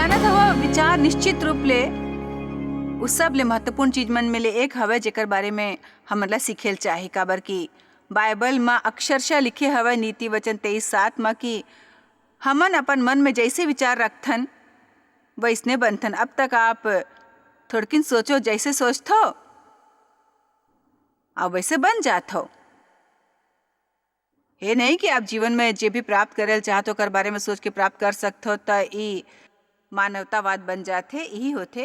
जानत हवा विचार निश्चित रूप ले उस सब ले महत्वपूर्ण चीज मन में ले एक हवे जेकर बारे में हमन ला सीखेल चाही। काबर की बाइबल में अक्षरशः लिखे हवे नीति वचन 23:7 में कि हमन अपन मन में जैसे विचार रखथन वैसने बनथन। अब तक आप थोड़किन सोचो, जैसे सोचथो अब वैसे बन जात हो। ये नहीं कि आप जीवन में जे भी प्राप्त करेल चाहत ओकर बारे में सोच के प्राप्त कर सकते हो तो ई मानवतावाद बन जाते। यही होते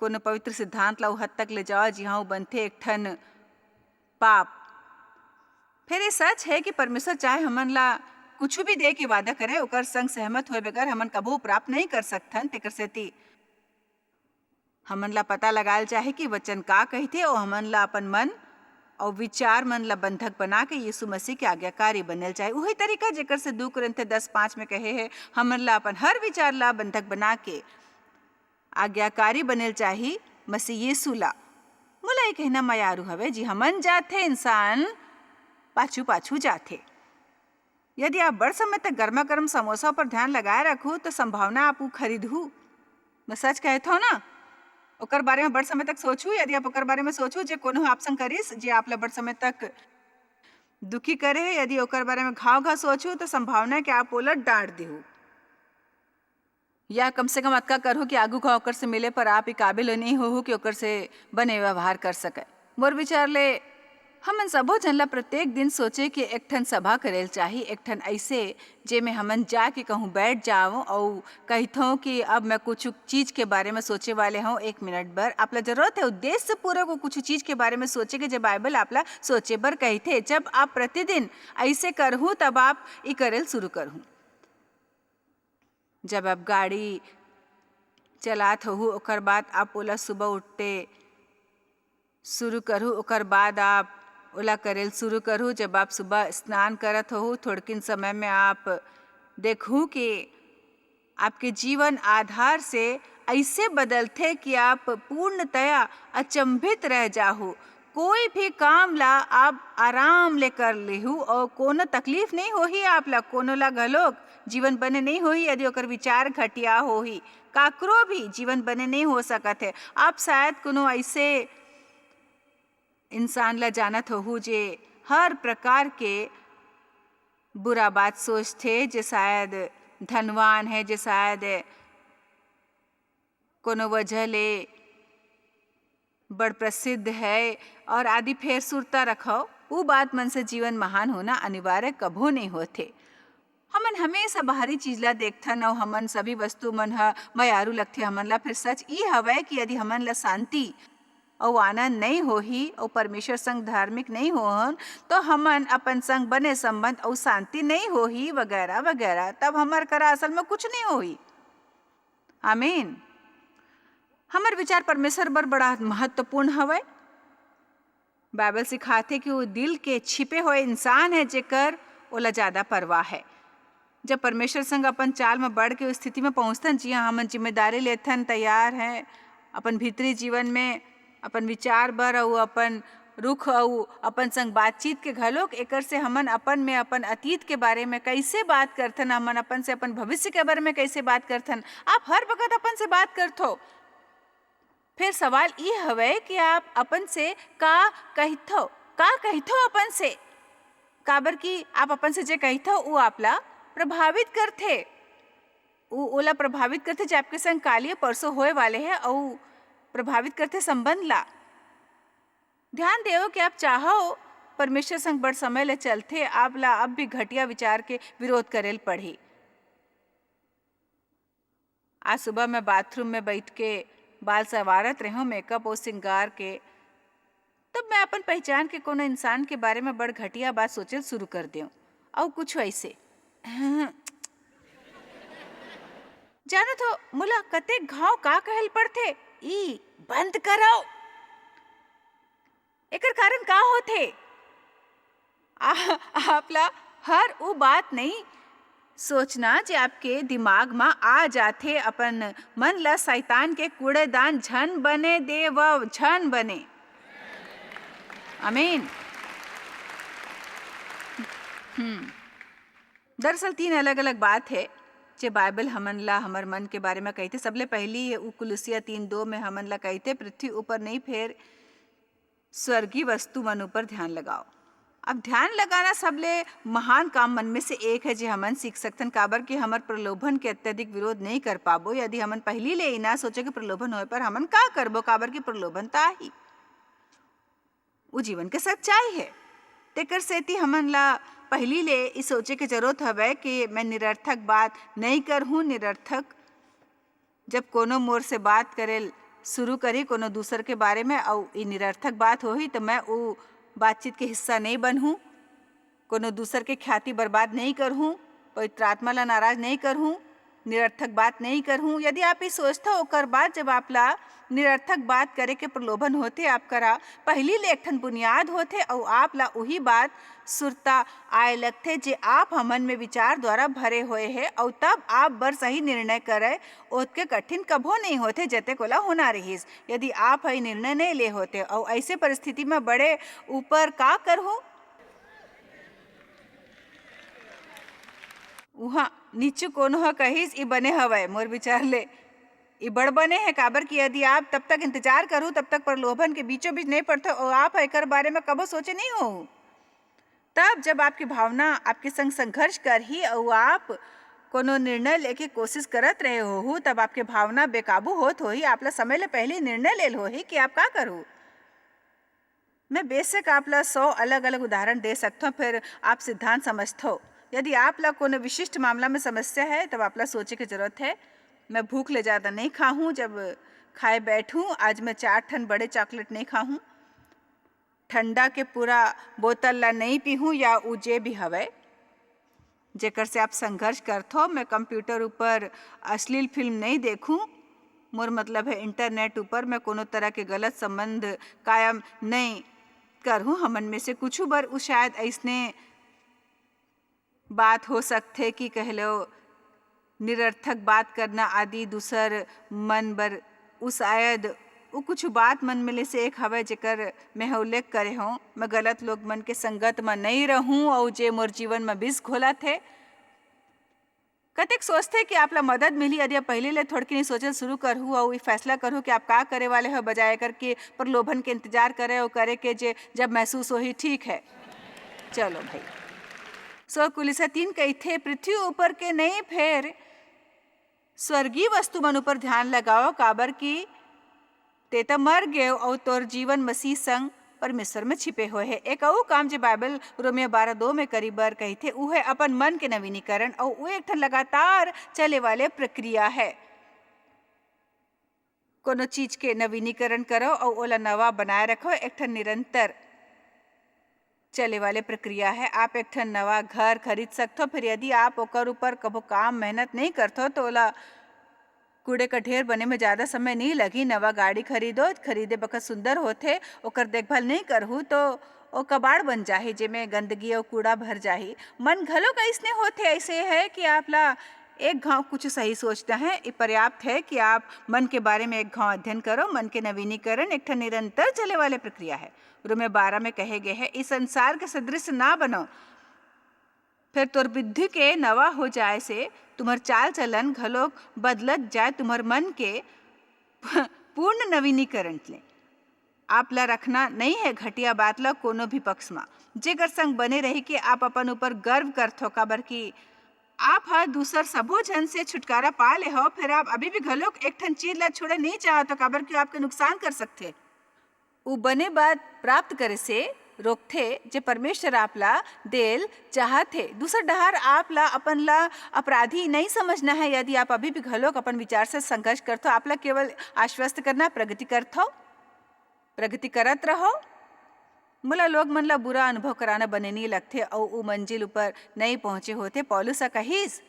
कोनो पवित्र सिद्धांत ला हद तक ले जाओ जी हाँ बनते एक ठन पाप। फिर ये सच है कि परमेश्वर चाहे हमन ला कुछ भी दे के वादा करे ओकर संग सहमत होए बगैर हमन कबो प्राप्त नहीं कर सकथन। तेकर सेती हमन ला पता लगाल चाहे कि वचन का कहते और हमन ला अपन मन और विचार मन ला बंधक बना के यीशु मसीह के आज्ञाकारी बनल चाहे। वही तरीका जेकर से 2 कुरिन्थियों 10:5 में कहे है हमन ला अपन हर विचार ला बंधक बना के आज्ञाकारी बनल चाही मसीह यीशु ला। मोला ये कहना मयारू हवे जी हमन जाथे इंसान पाछू पाछू जाथे। यदि आप बड़ समय तक गर्मा गर्म समोसा पर ध्यान लगाए रखू तो संभावना आप खरीदू। मैं सच कहता हूँ ना, ओकर बारे में बड़ समय तक सोचू। यदि आप ओकर बारे में सोचू जे कोनो आप संग करिस जे आप ला बड़ समय तक दुखी करे है, यदि ओकर बारे में घाव घा सोचू तो संभावना है कि आप ओला डांट देहू या कम से कम अतका करो कि आगू का ओकर से मिले पर आप ही काबिल नहीं हो कि ओकर से बने व्यवहार कर सके। मोर विचार ले हमन सबो जन ला प्रत्येक दिन सोचे कि एक ठन सभा करेल चाही, एक ठन ऐसे जे में हमन जाके कहूँ बैठ जाओ और कहथों कि अब मैं कुछ चीज के बारे में सोचे वाले हूँ। 1 मिनट बर आपला जरूरत है उद्देश्य से पूरा को कुछ चीज के बारे में सोचे के जब बाइबल आपला सोचे बर कहते। जब आप प्रतिदिन ऐसे करहूँ तब आप ये करेल शुरू करहूँ। जब आप गाड़ी चलात हो ओकर बाद आप ओला सुबह उठते शुरू करूँ, ओकर बाद आप ओला करेल शुरू करूँ। जब आप सुबह स्नान करत हो थोड़किन समय में आप देखूँ कि आपके जीवन आधार से ऐसे बदलते कि आप पूर्णतया अचंभित रह जाहू। कोई भी काम ला आप आराम ले कर लेहू और कोनो तकलीफ नहीं होही आप ला, कोनो ला घलोक जीवन बने नहीं होही यदि ओकर विचार घटिया होही। काकरो भी जीवन बने नहीं हो सकत है। आप शायद कोनो ऐसे इंसान ला जानत हो जे हर प्रकार के बुरा बात सोचते, जे शायद धनवान है, जे शायद कोनो वजह ले बड़ प्रसिद्ध है और आदि फेर सुरता रखो। वो बात मन से जीवन महान होना अनिवार्य कभो नहीं होते। हमन हमेशा बाहरी चीज ला देखथन और हमन सभी वस्तु मन ह मयारू लगथे हमन ला। फिर सच ये हवै कि यदि हमन ला शांति और आनंद नहीं होही और परमेश्वर संग धार्मिक नहीं होहन तो हमन अपन संग बने संबंध और शांति नहीं होही वगैरह वगैरह, तब हमार करा असल में कुछ नहीं होही। आमीन। हमार विचार परमेश्वर बर बड़ा महत्वपूर्ण हवै। बाइबल सिखाते कि वो दिल के छिपे हुए इंसान है जेकर ओला ज्यादा परवाह है। जब परमेश्वर संग अपन चाल में बढ़ के उस स्थिति में पहुंचतन जी हाँ हमन जिम्मेदारी लेथन तैयार हैं अपन भीतरी जीवन में अपन विचार बर और अपन रुख और अपन संग बातचीत के घलोक। एकर से हमन अपन में अपन अतीत के बारे में कैसे बात करथन, हमन अपन से अपन भविष्य के बारे में कैसे बात करथन। आप हर वक्त अपन से बात करथो। फिर सवाल ये हवे कि आप अपन से का कहथो अपन से। काबर की आप अपन से जे कहथो वो आपला प्रभावित करथे, वो ओला प्रभावित करथे जो आपके संग कालिए परसों होए वाले हैं और प्रभावित करते संबंध ला। ध्यान देओ कि आप चाहो परमेश्वर संग बड़ समय ले चलते आप ला अब भी घटिया विचार के विरोध करेल पढ़ी। आज सुबह मैं बाथरूम में बैठ के बाल संवारत रहूं मेकअप और श्रृंगार के, तब मैं अपन पहचान के कोनो इंसान के बारे में बड़ घटिया बात सोचल शुरू कर देऊं और कुछ ऐसे जानो तो मुला कते घाव का कहल पड़थे ई बंद करो। एकर कारण का होथे आपला हर वो बात नहीं सोचना जे आपके दिमाग में आ जाथे। अपन मन ला शैतान के कूड़ेदान झन बने देव, झन बने। आमीन। दरअसल 3 अलग अलग बात है जे बाइबल हमन ला हमर मन के बारे में कहते, सबले पहली उ कुलुसिया 3:2 में हमन ला कहते, पृथ्वी ऊपर नहीं फेर स्वर्गीय वस्तु मन ऊपर ध्यान लगाओ। अब ध्यान लगाना सबले महान काम मन में से एक है, जो हमन सीख सकथन। काबर कि हमर प्रलोभन के अत्यधिक विरोध नहीं कर पाबो यदि हमन पहली ले ना सोचे कि प्रलोभन होए पर हमन का करबो। काबर कि प्रलोभन ता ही वो जीवन के सच्चाई है। तेकर सेती हमन ला पहली ले इस सोचे के जरूरत हवे कि मैं निरर्थक बात नहीं करहूँ। निरर्थक जब कोनो मोर से बात करे शुरू करी कोनो दूसर के बारे में और ये निरर्थक बात होही तो मैं वो बातचीत के हिस्सा नहीं बनहूँ, कोनो दूसर के ख्याति बर्बाद नहीं करहूँ, पवित्र आत्मा ला नाराज नहीं करहूँ, निरर्थक बात नहीं करहूँ। यदि आप ये सोचता ओकर बाद जब आप ला निरर्थक बात करे के प्रलोभन होते, आप करा पहली ले एक ठन बुनियाद होते और आप ला वही बात सुरता आए लगते जे आप हमन में विचार द्वारा भरे हुए है और तब आप बर सही निर्णय करे ओतके कठिन कभो नहीं होते जते कोला होना रहीस। यदि आप है निर्णय नहीं ले होते और ऐसे परिस्थिति में बड़े ऊपर का करहूँ, वहाँ नीचे कोनो ह कहिस ई बने हवय मोर विचार ले ई बड़ बने है। काबर कि यदि आप तब तक इंतजार करूँ तब तक प्रलोभन के बीचों बीच नहीं पड़ते और आप एकर बारे में कबो सोचे नहीं हो। तब जब आपकी भावना आपके संग संघर्ष कर ही और आप कोनो निर्णय लेके कोशिश करत रहे हो, तब आपके भावना बेकाबू होत हो ही। आपला समय ले पहले निर्णय लेल हो ही कि आप का करूँ। मैं बेशक आपला 100 अलग अलग उदाहरण दे सकता हूँ, फिर आप सिद्धांत समझते हो। यदि आपला कोनो विशिष्ट मामला में समस्या है तब आपला सोचे की जरूरत है। मैं भूख ले ज़्यादा नहीं खाऊं, जब खाए बैठूं आज मैं 4 ठन बड़े चॉकलेट नहीं खाऊं, ठंडा के पूरा बोतल ला नहीं पीहूं या उजे भी हवे जेकर से आप संघर्ष करथो। मैं कंप्यूटर ऊपर अश्लील फिल्म नहीं देखूं, मोर मतलब है इंटरनेट ऊपर मैं कोनो तरह के गलत संबंध कायम नहीं करहूं। हमन में से कुछ बार उ शायद ऐसने बात हो सकते कि कह लो निरर्थक बात करना आदि दूसर मन बर उ शायद वो कुछ बात मन में से एक हवे जेकर मैं उल्लेख करे हूँ। मैं गलत लोग मन के संगत में नहीं रहूँ और जे मोर जीवन में विष घोला थे। कतेक सोचते कि आपला मदद मिली यदि आप पहले ले थोड़की नहीं सोचल शुरू करूँ और ये फैसला करूँ कि आप का करे वाले हो, बजाय करके प्रलोभन के इंतजार करे और करे के जे जब महसूस हो ही ठीक है। चलो भाई, सो कुलुसिया 3 कहते, पृथ्वी ऊपर के नहीं फेर स्वर्गीय वस्तु मन ऊपर ध्यान लगाओ। काबर की ते तो मर गए और तोर जीवन मसीह संग परमेश्वर में छिपे हुए है। एक और काम जो बाइबल रोमियो 12:2 में करी बार कहते, वो है अपन मन के नवीनीकरण और वो एक ठन लगातार चले वाले प्रक्रिया है। कोनो चीज के नवीनीकरण करो और ओला नवा बनाए रखो, एक ठन निरंतर चले वाले प्रक्रिया है। आप एक ठन नवा घर खरीद सकते हो, फिर यदि आप ओकर ऊपर कबो काम मेहनत नहीं करते हो तो ओला कूड़े का ढेर बने में ज़्यादा समय नहीं लगी। नवा गाड़ी खरीदो, खरीदे बखत सुंदर होते, ओकर देखभाल नहीं करहूँ तो ओ कबाड़ बन जाही जेमें गंदगी और कूड़ा भर जाही। मन घलो कैसने होते, ऐसे है कि आप ला एक घाव कुछ सही सोचता है, ये पर्याप्त है कि आप मन के बारे में एक घाव अध्ययन करो। मन के नवीनीकरण एक ठन निरंतर चले वाले प्रक्रिया है। रोमियो 12 में कहे गए है, इस संसार के सदृश ना बनो, फिर तोर बुद्धि के नवा हो जाए से तुम्हार चाल चलन घलोक बदलत जाए। तुम्हार मन के पूर्ण नवीनीकरण ले आप ला रखना नहीं है घटिया बात ला कोनो भी पक्ष में, जेकर संग बने रही कि आप अपन ऊपर गर्व करथो। काबर की आप हर दूसर सबो जन से छुटकारा पा ले हो, फिर आप अभी भी घलोक एक ठन चीज ला छोड़े नहीं चाहतो। काबर की आपके नुकसान कर सकते, वो बने बात प्राप्त करे से रोकथे जे परमेश्वर आप ला देल चाहते। दूसर डहर आप ला अपन ला अपराधी नहीं समझना है। यदि आप अभी भी घलोक अपन विचार से संघर्ष करते हो, आप ला केवल आश्वस्त करना, प्रगति करते हो, प्रगति करत रहो। मोला लोग मन ला बुरा अनुभव कराना बने नहीं लगते और वो मंजिल ऊपर नहीं पहुंचे होते। पौलुस कहिस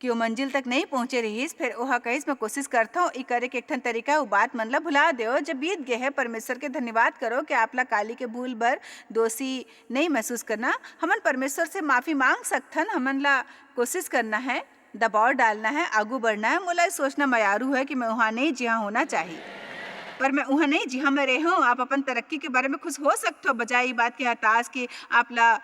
कि वो मंजिल तक नहीं पहुंचे रहीस, फिर वह कहिस मैं कोशिश करता हूँ ई करे के एक ठन तरीका वो बात मन ला भुला दो जब बीत गए है। परमेश्वर के धन्यवाद करो कि आप ला काली के भूल भर दोषी नहीं महसूस करना। हमन परमेश्वर से माफ़ी मांग सकथन, हमन ला कोशिश करना है, दबाव डालना है, आगू बढ़ना है। मोला सोचना मयारू है कि मैं वहाँ नहीं जहाँ होना चाहिए, पर मैं वहाँ नहीं जहाँ मैं रहूँ। आप अपन तरक्की के बारे में खुश हो सकते हो, बजाय ये बात के हताश कि आप ला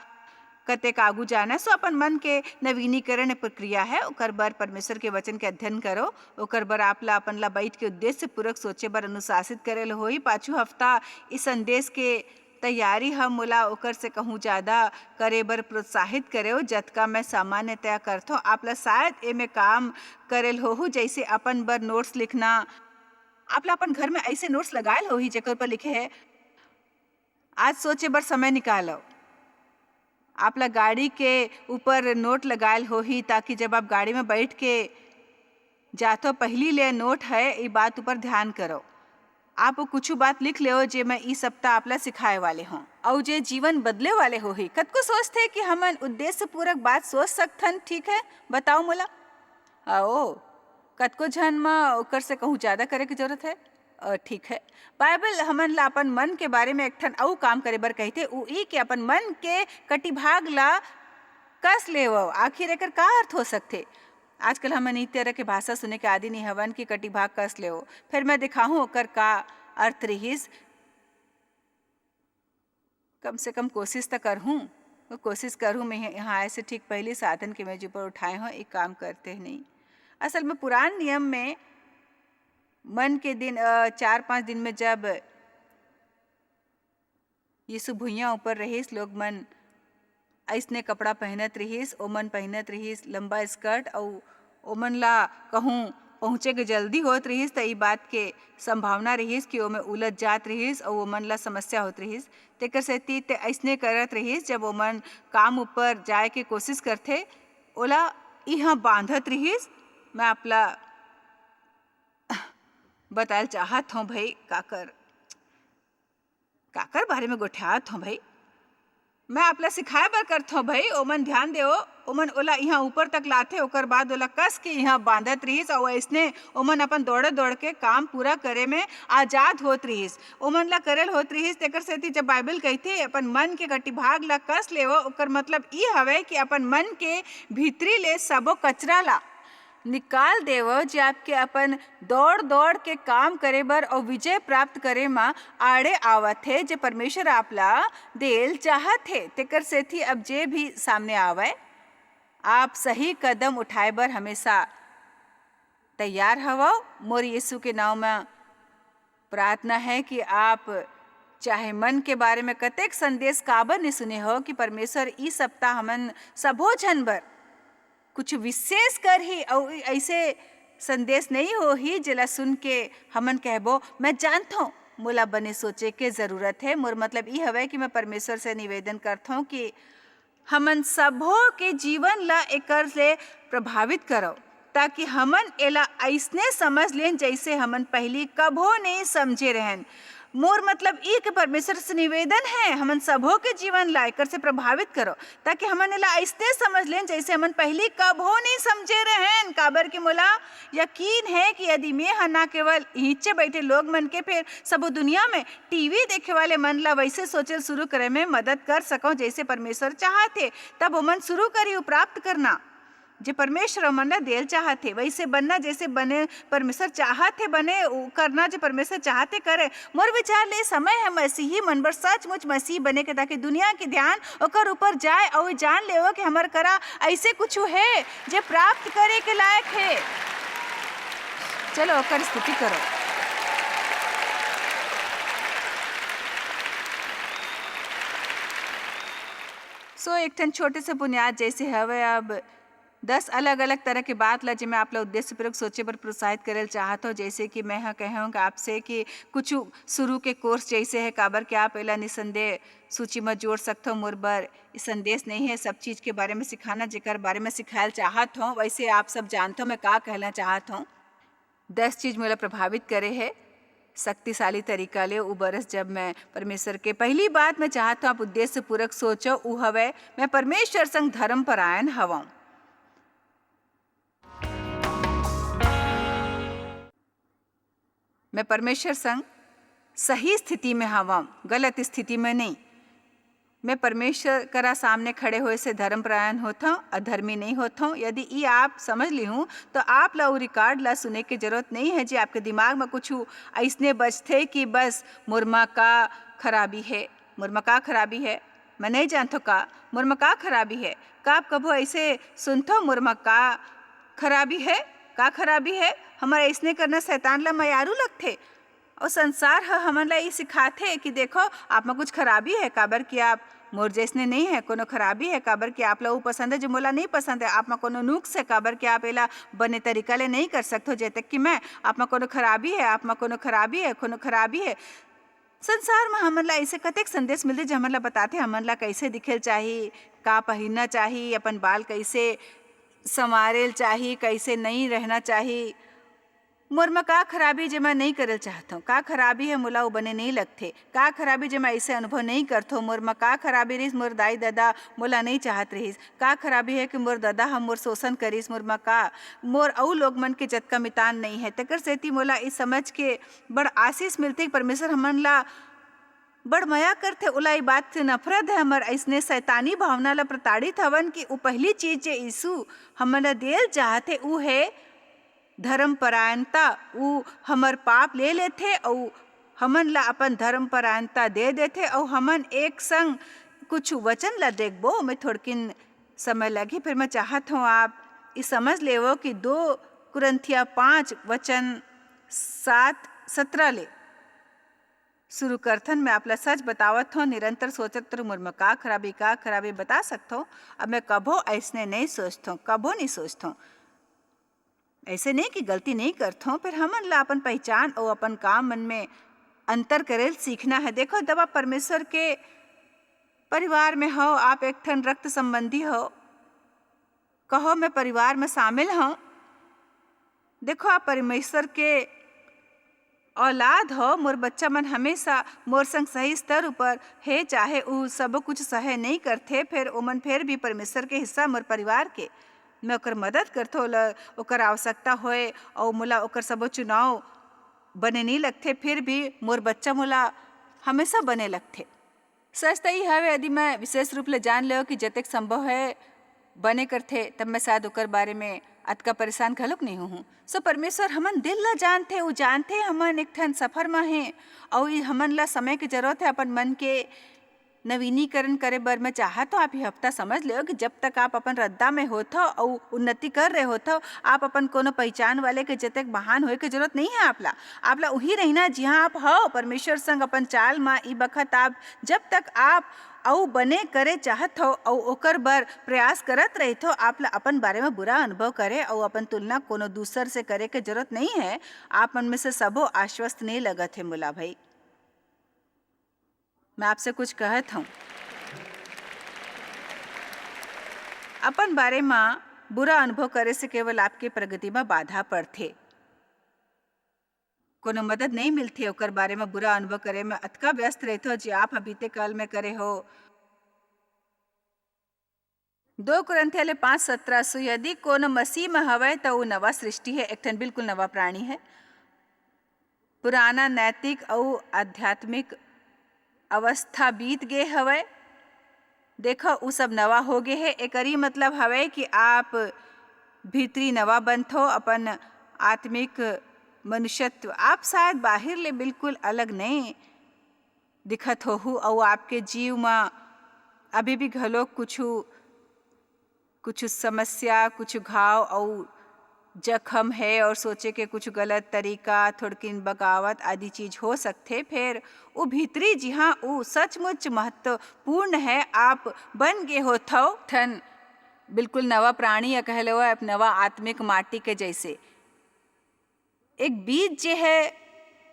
कतेक आगू जाना सो अपन मन के नवीनीकरण प्रक्रिया है। ओकर बर परमेश्वर के वचन के अध्ययन करो। ओकर बर आपला अपन ला बैठ के उद्देश्य पूर्वक सोचे बर अनुशासित करेल होई। पाछू हफ्ता इस संदेश के तैयारी हम मोला ओकर से कहूँ ज़्यादा करे बर प्रोत्साहित करे जतका मैं सामान्यतया करथो। आपला शायद एमे काम करेल होहू, जैसे अपन बर नोट्स लिखना। आपला अपन घर में ऐसे नोट्स लगायल होही जेकर पर लिखे है आज सोचे बर समय निकालो। आपला गाड़ी के ऊपर नोट लगायल होही ताकि जब आप गाड़ी में बैठ के जातो पहली ले नोट है ये बात ऊपर ध्यान करो। आप कुछ बात लिख ले जे मैं इस सप्ताह आपला सिखाए वाले हों और जे जीवन बदले वाले होही। कतको सोचते कि हमन उद्देश्य पूर्वक बात सोच सकथन, ठीक है बताओ मोला। आओ कतको झन में ओकर से कहूँ ज़्यादा करे की जरूरत है। ठीक है, बाइबल हमन ला अपन मन के बारे में एक ठन अउ काम करे बर कहते उ ई के अपन मन के कटिभाग ला कस लेवो। आखिर एकर का अर्थ हो सकते? आजकल हमन ई तरह के भाषा सुने के आदि नहीं हवन कि कटिभाग कस लेवो। फिर मैं दिखाऊं ओकर का अर्थ रहीस। कम से कम कोशिश तो करहूँ मैं यहाँ ऐसे ठीक पहले साधन के मेज ऊपर उठाए हों एक काम करते नहीं। असल में पुरान नियम में मन के दिन 4-5 दिन में जब यीशु भुइयाँ ऊपर रहीस, लोग मन ऐसने कपड़ा पहनत रहीस। ओमन पहनत रहीस लंबा स्कर्ट और ओमन ला कहूँ पहुँचे के जल्दी होत रहीस त ई बात के संभावना रहीस कि ओमे उलझ जात रहीस और ओमन ला समस्या होत रहीस। तेकर सेती ते ऐसने करत रहीस जब ओमन काम ऊपर जाए के कोशिश करथे ओला यहाँ बांधत रहीस। मैं आपला बतायल चाहत हूँ भाई काकर बारे में गोठियात हूँ भाई। मैं आपला सिखाए बर करत हूँ भाई। ओमन ध्यान देओ, ओमन ओला यहाँ ऊपर तक लाथे ओकर बाद ओला कस के यहाँ बांधत रहीस और ऐसने ओमन अपन दौड़ के काम पूरा करे में आजाद होत रहीस। ओमन ला करल होत रहीस। तेकर सेती जब बाइबल कहथे अपन मन के कटिभाग ला कस लेवो, ओकर मतलब ई हवे कि अपन मन के भीतरी ले सबो कचरा ला निकाल देवो जे आपके अपन दौड़ के काम करे बर और विजय प्राप्त करे में आड़े आवत है, जे परमेश्वर आपला देल चाहत है। तेकर सेती अब जे भी सामने आवे आप सही कदम उठाए बर हमेशा तैयार हवो। मोर यीशु के नाम में प्रार्थना है कि आप चाहे मन के बारे में कतेक संदेश काबर नहीं सुने हो कि परमेश्वर इस सप्ताह हमन सबो झन बर कुछ विशेष कर ही और ऐसे संदेश नहीं हो ही जिला सुन के हमन कहबो मैं जानता हूँ मोला बने सोचे के ज़रूरत है। मोर मतलब ये हवे कि मैं परमेश्वर से निवेदन करता हूँ कि हमन सबो के जीवन ला एकर से प्रभावित करो ताकि हमन एला ऐसने समझ लें जैसे हमन पहली कभो नहीं समझे रहन। मोर मतलब ई के परमेश्वर से निवेदन है हमन सबो के जीवन ला एकर से प्रभावित करो ताकि हमन एला ऐसने समझ लें जैसे हमन पहली कभो नहीं समझे रहन। काबर के मोला यकीन है कि यदि मैं ना केवल नीचे बैठे लोग मन के फिर सबो दुनिया में टीवी देखे वाले मन ला वैसे सोचल शुरू करे में मदद कर सको जैसे परमेश्वर चाहते, तब ओमन शुरू करी प्राप्त करना जे परमेश्वर मन ला देल चाहते, वैसे बनना जैसे बने परमेश्वर चाहते बने करना जे परमेश्वर चाहते करे। मोर विचार ले समय है मसीही मन बर सचमुच मसीह बने के ताकि दुनिया के ध्यान ओकर ऊपर जाए और जान ले कि हमार करा ऐसे कुछ है जे प्राप्त करे के लायक है। चलो ओकर स्तुति करो। सो एक ठन छोटे से बुनियाद जैसे हवे अब 10 अलग अलग तरह के बात ला जे मैं आप उद्देश्य पूर्वक सोचे पर प्रोत्साहित करे चाहत हो। जैसे कि मैं कहूँ कि आपसे कि कुछ शुरू के कोर्स जैसे है काबर के आप एला निसंदेह सूची में जोड़ सकते हो। मोर बर संदेश नहीं है सब चीज़ के बारे में सिखाना जेकर बारे में सिखायल चाहत हूँ। वैसे आप सब जानते हो मैं का कहना चाहत हूँ। 10 चीज़ मोला प्रभावित करे है शक्तिशाली तरीका ले उ बरस जब मैं परमेश्वर के पहली बात मैं चाहता हूँ आप उद्देश्य पूर्वक सोचो उ हवे मैं परमेश्वर संग धर्म परायण हवा। मैं परमेश्वर संग सही स्थिति में हवा, गलत स्थिति में नहीं। मैं परमेश्वर करा सामने खड़े हुए से धर्मपरायण होता हूँ, अधर्मी नहीं होता हूँ। यदि ये आप समझ ली हूँ तो आप ला रिकॉर्ड ला सुने की जरूरत नहीं है जी आपके दिमाग में कुछ ऐसने बचते कि बस मुरमा का खराबी है। मैं नहीं जानता का मोर में का खराबी है? का आप कभो ऐसे सुनथो मोर में का खराबी है? का खराबी है? हमारा ऐसने करना शैतान ला मयारू लगथे। और संसार हमन ला ये सिखाथे कि देखो आप में कुछ खराबी है, काबर कि आप मोर जैसने नहीं है, कोनो खराबी है, काबर कि आप ला वो पसंद है जो मोला नहीं पसंद है। आप में कोनो नुक्स है, काबर कि आप एला बने तरीका ले नहीं कर सकते जैसे कि मैं। आप में कोनो खराबी है, आप में कोनो खराबी है, कोनो खराबी है। संसार में हमन ला ऐसे कतेक संदेश मिलते जो हमन ला बताते हमन ला कैसे दिखेल चाहिए, का पहनना चाहिए, अपन बाल कैसे संवारेल चाहिए, कैसे नहीं रहना चाहिए। मोर में का खराबी जे मैं नहीं करल चाहता हूँ? का खराबी है मोला वो बने नहीं लगथे? का खराबी जे मैं ऐसे अनुभव नहीं करता हूँ? मोर में का खराबी रहीस मोर दाई दादा मोला नहीं चाहत रहीस? का खराबी है कि मोर दादा हम मोर शोषण करीस? मोर में का मोर अउ लोग मन के जतका मितान नहीं है। तेकर सेती मोला इस समझ के बड़ आशीष मिलते परमेश्वर हमन ला बड़ मया करथे। ओला ई बात से नफरत है हमर ऐसने शैतानी भावना ला प्रताड़ित हवन कि वो पहली चीज जे यीशु हमन ला देल चाहते ऊ है धर्मपरायणता। ऊ हमर पाप ले लेथे और हमन ला अपन धर्मपरायणता दे देथे। और हमन एक संग कुछ वचन ला देखबो, मैं थोड़किन समय लगी फिर मैं चाहत हूँ आप इस समझ लेवो कि 2 कुरिन्थिया 5 वचन 7-17 ले शुरू करथन। मैं आपला सच बतावत हूँ, निरंतर सोचत रहूँ मोर में का खराबी बता सकता हूँ। अब मैं कभो ऐसने नहीं सोचता हूँ, कभो नहीं सोचता हूँ। ऐसे नहीं कि गलती नहीं करता हूँ, फिर हमन ला अपन पहचान और अपन काम मन में अंतर करेल सीखना है। देखो जब आप परमेश्वर के परिवार में हो, आप एक ठन रक्त संबंधी हो, कहो मैं परिवार में शामिल हूँ। देखो आप परमेश्वर के औलाद हो, मोर बच्चा मन हमेशा मोर संग सही स्तर ऊपर है, चाहे वो सब कुछ सहे नहीं करते, फिर ओमन फिर भी परमेश्वर के हिस्सा मोर परिवार के। मैं ओकर मदद करथो, ओकर आवश्यकता होए और मोला ओकर सबो चुनाव बने नहीं लगते, फिर भी मोर बच्चा मोला हमेशा बने लगते। सच तो ये हवे, यदि मैं विशेष रूप ले जान ले कि जतेक संभव है बने करथे तब मैं शायद ओकर बारे में अतका परेशान घलोक नहीं हूँ। सो परमेश्वर हमन दिल ला जानथे, वो जानथे हमन एक ठन सफर में हैं और हमन ला समय की जरूरत है अपन मन के नवीनीकरण करे बर। मैं चाहत हूँ आप ये हफ्ता समझ लो कि जब तक आप अपन रद्दा में होथो और उन्नति कर रहे होथो, आप अपन कोनो पहचान वाले के जतक महान होए के जरूरत नहीं है। आपला वही रहना जहाँ आप हो परमेश्वर संग अपन चाल माँ। ई बखत आप जब तक आप औ बने करे चाहत हो और ओकर बर प्रयास करत रही थो, आपला अपन बारे में बुरा अनुभव करे और अपन तुलना कोनो दूसर से करे के जरूरत नहीं है। आप मन में से सबो आश्वस्त नहीं लगत है मुला भाई। मैं आपसे कुछ कहत हूँ, अपन बारे में बुरा अनुभव करे से केवल आपके प्रगति में बाधा पड़थे, कोनो मदद नहीं मिलती। ओकर बारे में बुरा अनुभव करे में अतका व्यस्त रहते हो जी आप बीते काल में करे हो। 2 कुरिन्थिया 5:17 सो यदि कोनो मसीह में हवय तो वो नवा सृष्टि है, एक ठन बिल्कुल नवा प्राणी है। पुराना नैतिक और आध्यात्मिक अवस्था बीत गए हवय, देखो वो सब नवा हो गए है। एकरी मतलब हवय कि आप भीतरी नवा बनथो, अपन आत्मिक मनुष्यत्व आप शायद बाहर ले बिल्कुल अलग नहीं दिखत हो और आपके जीव में अभी भी घलो कुछ समस्या, कुछ घाव और जख्म है और सोचे के कुछ गलत तरीका, थोड़किन बगावत आदि चीज हो सकते। फिर वो भीतरी जी हाँ वो सचमुच महत्वपूर्ण है। आप बन गए हो थो ठन बिल्कुल नवा प्राणी या कह लो आप नवा आत्मिक माटी के जैसे। एक बीज जे है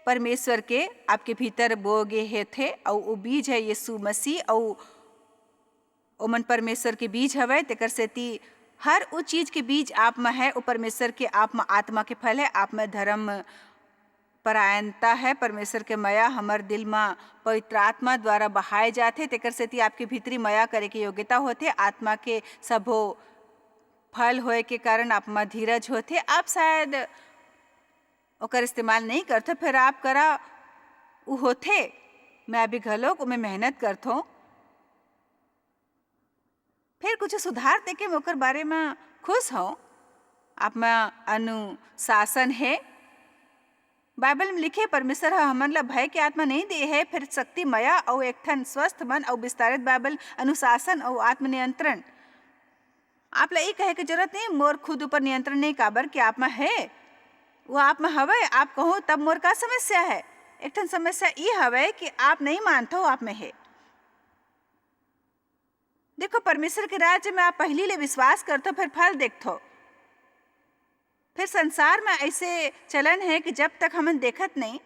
परमेश्वर के आपके भीतर बो गए है थे और वो बीज है यीशु मसीह और ओमन परमेश्वर के बीज हवे। तेकर सेती हर वो चीज के बीज आप में है, वो परमेश्वर के आप में आत्मा के फल है, आप में धर्म परायणता है। परमेश्वर के मया हमर दिल में पवित्र आत्मा द्वारा बहाए जाते, तेकर सेती आपके भीतरी मया करे के योग्यता होते। आत्मा के सबो फल होए के कारण आप में धीरज होते। आप शायद ओकर इस्तेमाल नहीं करते, फिर आप करा वो होते। मैं अभी घलोक में मेहनत करता हूँ, फिर कुछ सुधार देके मैं ओकर बारे में खुश हूँ। आप में अनुशासन है, बाइबल में लिखे परमेश्वर ह हमन ला भय के आत्मा नहीं दे है, फिर शक्ति मया और एक ठन स्वस्थ मन और विस्तारित बाइबल अनुशासन और आत्मनियंत्रण। आप ला ये कहे के जरूरत नहीं मोर खुद ऊपर नियंत्रण नहीं, काबर कि आप में है, वो आप में हवे। आप कहो तब मोर का समस्या है? एक ठन समस्या ये हवे कि आप नहीं मानते हो आप में है। देखो, परमेश्वर के राज्य में आप पहली ले विश्वास करते हो, फिर फल देखते हो। फिर संसार में ऐसे चलन है कि जब तक हमन देखत नहीं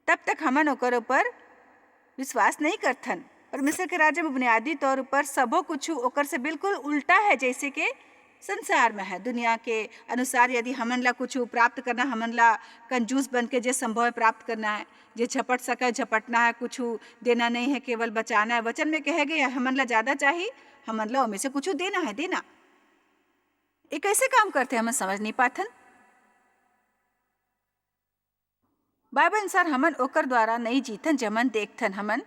तब तक हमन ओकर ऊपर विश्वास नहीं करथन। परमेश्वर के राज्य में बुनियादी तौर पर सबो कुछ ओकर से बिल्कुल उल्टा है जैसे कि संसार में है। दुनिया के अनुसार यदि हमन ला कुछ प्राप्त करना, हमन ला कंजूस बन के जे संभव है प्राप्त करना है, जे झपट सके झपटना है, कुछ देना नहीं है, केवल बचाना है। वचन में कहे गए हमन ला ज्यादा चाहिए, हमन ला उनमें से कुछ देना है, देना। ये कैसे काम करते हैं, हमें समझ नहीं पाथन। बाइबल अनुसार हमन ओकर द्वारा नहीं जीतन जमन देखथन, हमन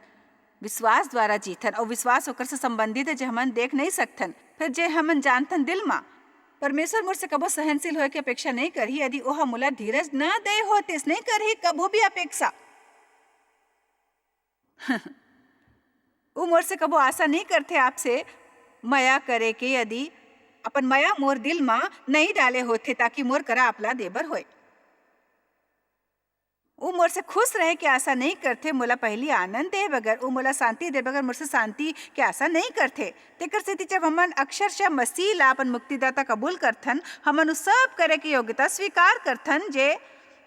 विश्वास द्वारा जीतन। और विश्वास ओकर से संबंधित है जो हमन देख नहीं सकथन। फिर जे हमन जानथन दिल में परमेश्वर मुझसे कबो सहनशील होए की अपेक्षा नहीं करी, यदि ओह मुला धीरज न दे होतिस नहीं करी कबो भी अपेक्षा। वो मोर से कबो आशा नहीं करते आपसे मया करे के, यदि अपन मया मोर दिल में नहीं डाले होते ताकि मोर करा अपला देबर होए। वो मोर से खुश रहे के आशा नहीं करते, मोला पहली आनंद दे बगैर, वो मोला शांति दे बगैर मोर से शांति के आशा नहीं करते। तेकर सेती जब हमन अक्षरशः मसीह ला अपन मुक्तिदाता कबूल करथन, हमन उस सब करे की योग्यता स्वीकार करथन जे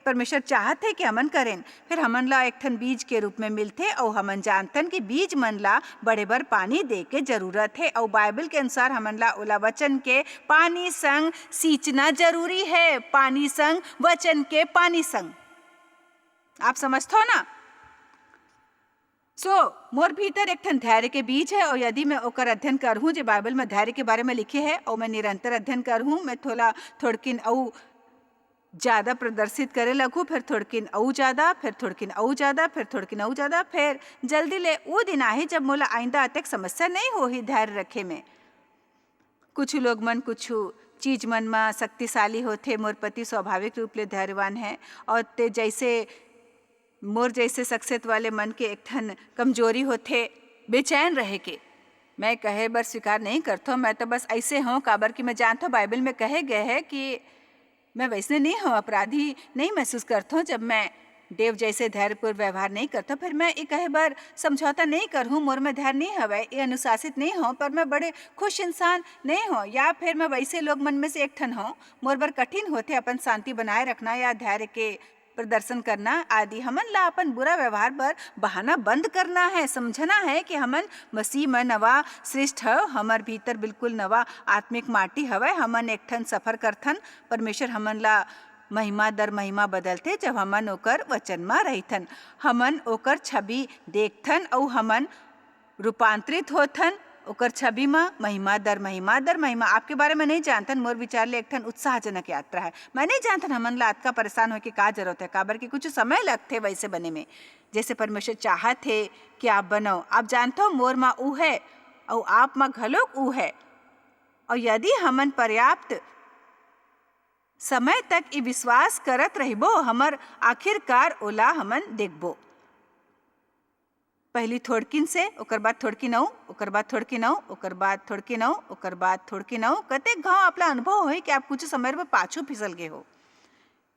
परमेश्वर चाहते कि हमन करें। फिर हमन ला एक ठन बीज के रूप में मिलते और हमन जानतन कि बीज मन ला बड़े बर पानी दे के जरूरत है। और बाइबल के अनुसार हमन ला ओला वचन के पानी संग सींचना जरूरी है, पानी संग वचन के पानी संग। आप समझते हो ना? मोर भीतर एक ठन धैर्य के बीज है, और यदि मैं ओकर अध्ययन करहूँ जो बाइबल में धैर्य के बारे में लिखे है, और मैं निरंतर अध्ययन करहूँ, मैं थोड़किन औ ज्यादा प्रदर्शित करे लगू, फिर थोड़किन औ ज्यादा, फिर थोड़किन औ ज्यादा, फिर थोड़किन औ ज्यादा, फिर जल्दी ले वो दिन आहे जब मोला आइंदा अतक समस्या नहीं हो ही धैर्य रखे में। कुछ लोग मन कुछ चीज मन में शक्तिशाली होते, मोर पति स्वाभाविक रूप ले धैर्यवान है, और ते जैसे मोर जैसे शख्सियत वाले मन के एक ठन कमजोरी होते बेचैन रहे के। मैं कहे बर स्वीकार नहीं करता, मैं तो बस ऐसे हूँ काबर कि मैं जानता हूँ बाइबल में कहे गए है कि मैं वैसे नहीं हूँ, अपराधी नहीं महसूस करता हूँ जब मैं देव जैसे धैर्यपूर्ण व्यवहार नहीं करता। फिर मैं ये कहे बार समझौता नहीं करूँ, मोर में धैर्य नहीं हवे, ये अनुशासित नहीं हो, पर मैं बड़े खुश इंसान नहीं हो, या फिर मैं वैसे लोग मन में से एक ठन हो। मोर बर कठिन होते अपन शांति बनाए रखना या धैर्य के प्रदर्शन करना आदि। हमन ला अपन बुरा व्यवहार पर बहाना बंद करना है, समझना है कि हमन मसीह में नवा श्रेष्ठ है, हमर भीतर बिल्कुल नवा आत्मिक माटी हवे। हमन एक ठन सफर करथन, परमेश्वर हमन ला महिमा दर महिमा बदलते जब हमन ओकर वचन में रहिथन, हमन ओकर छवि देखथन और हमन रूपांतरित होथन ओकर छवि में महिमा दर महिमा दर महिमा। आपके बारे में नहीं जानतन, मोर विचार ले एक ठन उत्साहजनक यात्रा है। मैं नहीं जानतन हमन ला का परेशान हो के का जरूरत है, काबर कि कुछ समय लगते वैसे बने में जैसे परमेश्वर चाहत है कि आप बनो। आप जानते हो मोर माँ ऊ है और आप माँ घलोक ऊ है, और यदि हमन पर्याप्त समय तक ये विश्वास करत रहिबो, हमर आखिरकार ओला हमन देखबो। पहली थोड़किन से, ओकर बाद थोड़किन औ, ओकर बाद थोड़किन औ, ओकर बाद थोड़किन औ, ओकर बाद थोड़किन औ। कतेक घाव आपला अनुभव होई कि आप कुछ समय में पाछू फिसल गए हो।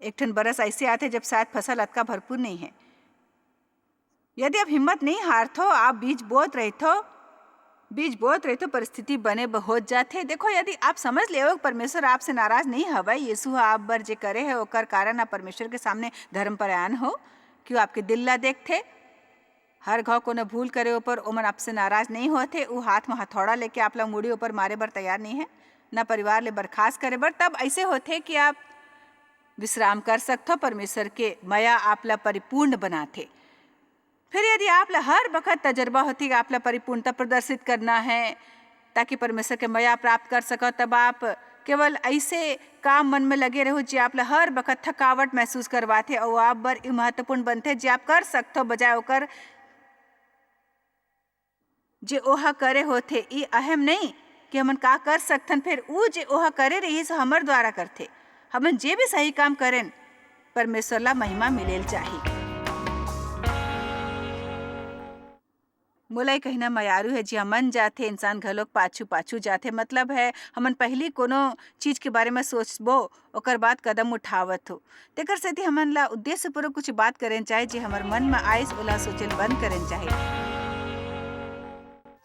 एक ठन बरस ऐसे आते जब शायद फसल अतका भरपूर नहीं है। यदि आप हिम्मत नहीं हारथो, आप बीज बोत रहे तो परिस्थिति बने बहुत जाते। देखो, यदि आप समझ ले परमेश्वर आपसे नाराज नहीं हवा, यीशु आप बर जे करे है ओकर कारण आप परमेश्वर के सामने धर्मपरायण हो, क्यों आपके दिल ला देखते। हर घाव को न भूल करे ऊपर ओमन आपसे नाराज नहीं होते। वो हाथ में हथौड़ा लेके आप लोग मुड़ी ऊपर मारे बर तैयार नहीं है, न परिवार ले बर्खास्त करे बर। तब ऐसे होते कि आप विश्राम कर सकते हो, परमेश्वर के मया आपला परिपूर्ण बनाते। फिर यदि आपला हर वक्त तजर्बा होती कि आपला परिपूर्णता प्रदर्शित करना है ताकि परमेश्वर के मया प्राप्त कर सको, तब आप केवल ऐसे काम मन में लगे रहो जो आपला हर वक्त थकावट महसूस करवाते, और आप बर महत्वपूर्ण बनते जो आप कर सकते हो, बजाय होकर जे ओहा करे होते। ये अहम नहीं कि हमन का कर सकथन, फिर वो जे ओहा करे रही सो हमर द्वारा करते। हमन जे भी सही काम करें परमेश्वर ला महिमा मिलेल चाही। मोला कहना मयारू है जी हमन जाथे इंसान घलोक पाछू पाछू जाथे, मतलब है हमन पहली कोनो चीज के बारे में सोचबो ओकर बाद कदम उठावत हो। तेकर सेती हमन ला उद्देश्यपूर्वक कुछ बात करें चाहे जे हमर मन में आइस ओला सोचल बंद करें चाहे।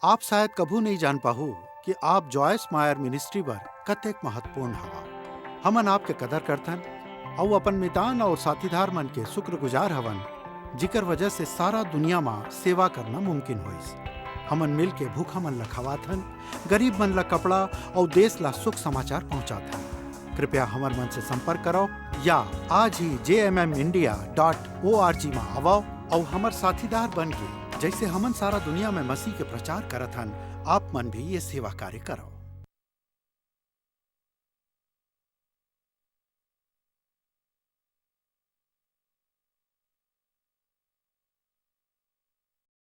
आप शायद कभू नहीं जान पाहू कि आप जॉयस मायर मिनिस्ट्री बर कतेक महत्वपूर्ण हवा। हमन आपके कदर करथन और अपन मितान और साथीदार मन के शुक्रगुजार हवन, जिकर वजह से सारा दुनिया में सेवा करना मुमकिन होइस। हमन मिल के भूखा मन ला खवाथन, गरीब मन ला कपड़ा और देश ला सुख समाचार पहुंचाथन। कृपया हमर मन से संपर्क करो या आज ही jmmindia.org में आवो और हमर साथीदार बन के जैसे हमन सारा दुनिया में मसीह के प्रचार करत हन, आप मन भी ये सेवा कार्य करो।